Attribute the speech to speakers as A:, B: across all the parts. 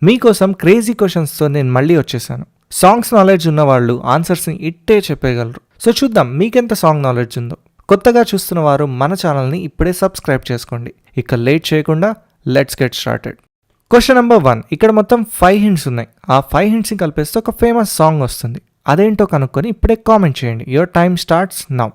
A: మీకోసం క్రేజీ క్వశ్చన్స్తో నేను మళ్ళీ వచ్చేసాను. సాంగ్స్ నాలెడ్జ్ ఉన్న వాళ్ళు ఆన్సర్స్ని ఇట్టే చెప్పేయగలరు. సో చూద్దాం మీకెంత సాంగ్ నాలెడ్జ్ ఉందో. కొత్తగా చూస్తున్న వారు మన ఛానల్ని ఇప్పుడే సబ్స్క్రైబ్ చేసుకోండి. ఇక లేట్ చేయకుండా let's get started. Question number 1. ఇక్కడ మొత్తం 5 హింట్స్ ఉన్నాయి. ఆ 5 హింట్స్ని కలిపేస్తే ఒక ఫేమస్ సాంగ్ వస్తుంది. అదేంటో కనుక్కొని ఇప్పుడే కామెంట్ చేయండి. Your time starts now.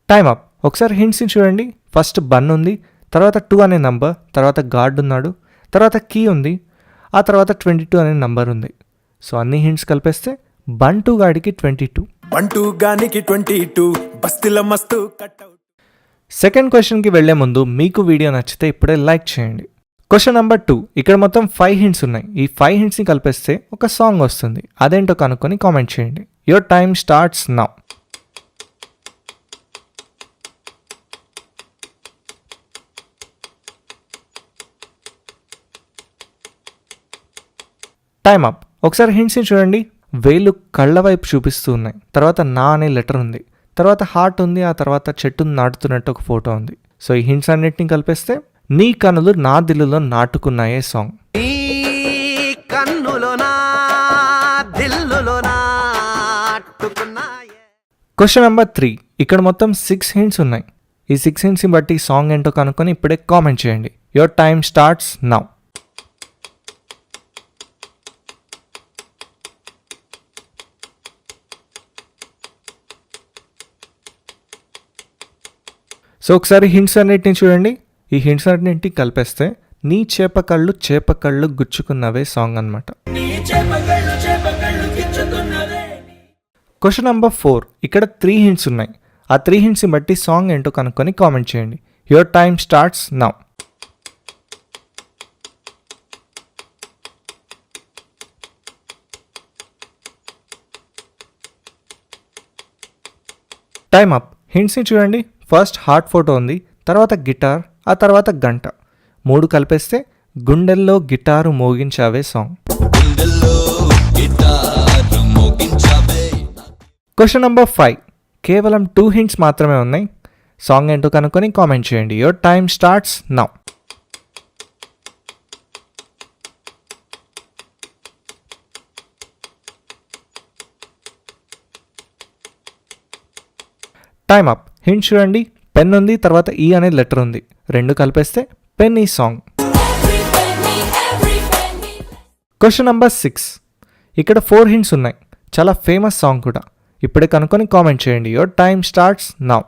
A: Time up. ఒకసారి హింట్స్ని చూడండి. ఫస్ట్ బన్ ఉంది, తర్వాత 2 అనే నంబర్, తర్వాత గార్డ్ ఉన్నాడు, తర్వాత కీ ఉంది, ఆ తర్వాత 22 అనే నంబర్ ఉంది. సో అన్ని హింట్స్ కలిపేస్తే బంటూ గాడికి 22.
B: బంటూ గానికి 22 బస్తిల మస్తు కట్అవుట్.
A: సెకండ్ క్వశ్చన్కి వెళ్లే ముందు మీకు వీడియో నచ్చితే ఇప్పుడే లైక్ చేయండి. Question number 2. ఇక్కడ మొత్తం 5 హింట్స్ ఉన్నాయి. ఈ 5 హింట్స్ని కలిపేస్తే ఒక సాంగ్ వస్తుంది. అదేంటో కనుక్కొని కామెంట్ చేయండి. Your time starts now. Time up. ఒకసారి హింట్స్ని చూడండి. వేలు కళ్ళ వైపు చూపిస్తూ ఉన్నాయి, తర్వాత నా అనే లెటర్ ఉంది, తర్వాత హార్ట్ ఉంది, ఆ తర్వాత చెట్టును నాటుతున్నట్టు ఒక ఫోటో ఉంది. సో ఈ హింట్స్ అన్నిటిని కలిపేస్తే నీ కనులు నా దిల్లులో నాటుకున్నాయే సాంగ్. Question number 3. ఇక్కడ మొత్తం 6 హింట్స్ ఉన్నాయి. ఈ 6 హింట్స్ని బట్టి సాంగ్ ఏంటో కనుక్కొని ఇప్పుడే కామెంట్ చేయండి. Your time starts now. So ఒకసారి హింట్స్ అన్నిటిని చూడండి. ఈ హింట్స్ అన్నింటిని కలిపేస్తే నీ చేపకళ్ళు గుచ్చుకున్నవే సాంగ్ అనమాట. Question number 4. ఇక్కడ 3 హింట్స్ ఉన్నాయి. ఆ 3 హింట్స్ని బట్టి సాంగ్ ఏంటో కనుక్కొని కామెంట్ చేయండి. Your time starts now. Time up. హింట్స్ని చూడండి. ఫస్ట్ హార్ట్ ఫోటో ఉంది, తర్వాత గిటార్, ఆ తర్వాత గంట. 3 కలిపేస్తే గుండెల్లో గిటారు మోగించావే సాంగ్. Question number 5. కేవలం 2 హింట్స్ మాత్రమే ఉన్నాయి. సాంగ్ ఏంటో కనుక్కొని కామెంట్ చేయండి. Your time starts now. Time up. Hint చూడండి. పెన్ ఉంది, తర్వాత ఈ అనే లెటర్ ఉంది. 2 కలిపేస్తే పెన్ ఈ సాంగ్. Question number 6. ఇక్కడ 4 హింట్స్ ఉన్నాయి. చాలా ఫేమస్ సాంగ్ కూడా. ఇప్పుడే కనుక్కొని కామెంట్ చేయండి. Your time starts now.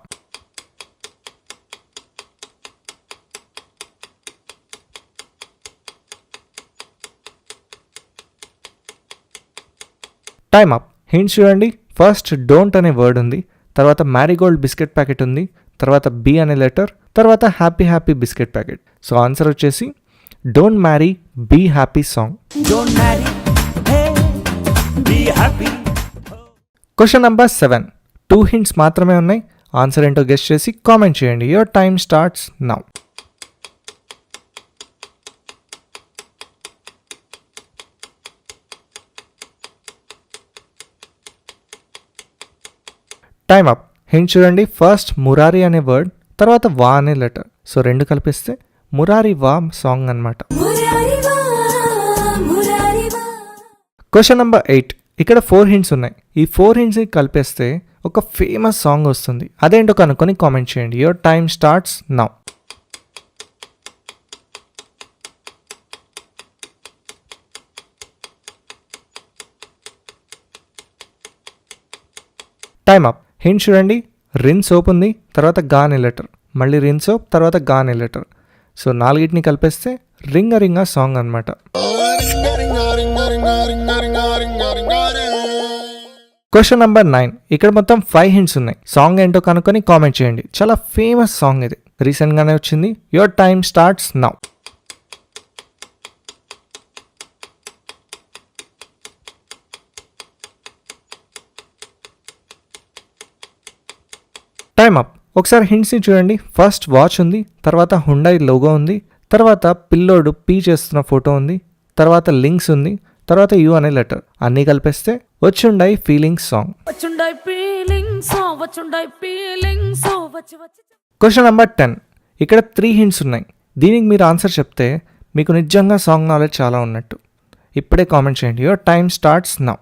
A: Time up. Hints చూడండి. ఫస్ట్ డోంట్ అనే వర్డ్ ఉంది, తర్వాత మ్యారీగోల్డ్ బిస్కెట్ ప్యాకెట్ ఉంది, తర్వాత బి అనే లెటర్, తర్వాత happy biscuit packet. So answer వచ్చేసి don't marry be happy song. Question number 7. 2 hints మాత్రమే ఉన్నాయి. ఆన్సర్ ఏంటో గెస్ చేసి కామెంట్ చేయండి. Your time starts now. Time up. Hint చూడండి. ఫస్ట్ మురారి అనే వర్డ్, తర్వాత వా అనే లెటర్. సో 2 కలిపిస్తే మురారి వా సాంగ్ అనమాట. Question number 8. ఇక్కడ 4 హింట్స్ ఉన్నాయి. ఈ 4 హింట్స్ కలిపేస్తే ఒక ఫేమస్ సాంగ్ వస్తుంది. అదేంటో కనుక్కొని కామెంట్ చేయండి. Your time starts now. Time up. Hint చూడండి. రిన్ సోప్ ఉంది, తర్వాత గా అనే లెటర్, మళ్ళీ రిన్ సోప్, తర్వాత గా అనే లెటర్. సో 4 కలిపేస్తే రింగ సాంగ్ అనమాట. Question number 9. ఇక్కడ మొత్తం 5 హింట్స్ ఉన్నాయి. సాంగ్ ఏంటో కనుక్కొని కామెంట్ చేయండి. చాలా ఫేమస్ సాంగ్ ఇది, రీసెంట్గానే వచ్చింది. Your time starts now. Time up. ఒకసారి హింట్స్ని చూడండి. ఫస్ట్ వాచ్ ఉంది, తర్వాత హుండాయ్ లోగో ఉంది, తర్వాత పిల్లోడు పీ చేస్తున్న ఫోటో ఉంది, తర్వాత లింక్స్ ఉంది, తర్వాత యూ అనే లెటర్. అన్నీ కలిపేస్తే వచ్చుండై ఫీలింగ్స్ సాంగ్.
C: వచ్చుండై ఫీలింగ్స్ వచ్చి
A: క్వశ్చన్ నెంబర్ 10. ఇక్కడ 3 hints ఉన్నాయి. దీనికి మీరు ఆన్సర్ చెప్తే మీకు నిజంగా సాంగ్ నాలెడ్జ్ చాలా ఉన్నట్టు. ఇప్పుడే కామెంట్ చేయండి. Your time starts now.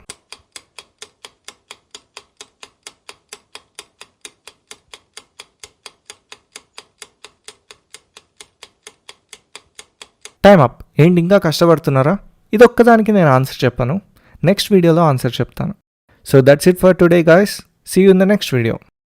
A: Time up. ఏంటి ఇంకా కష్టపడుతున్నారా? ఇది ఒక్కదానికి నేను ఆన్సర్ చెప్పాను. నెక్స్ట్ వీడియోలో ఆన్సర్ చెప్తాను. So that's it for today guys. See you in the next video.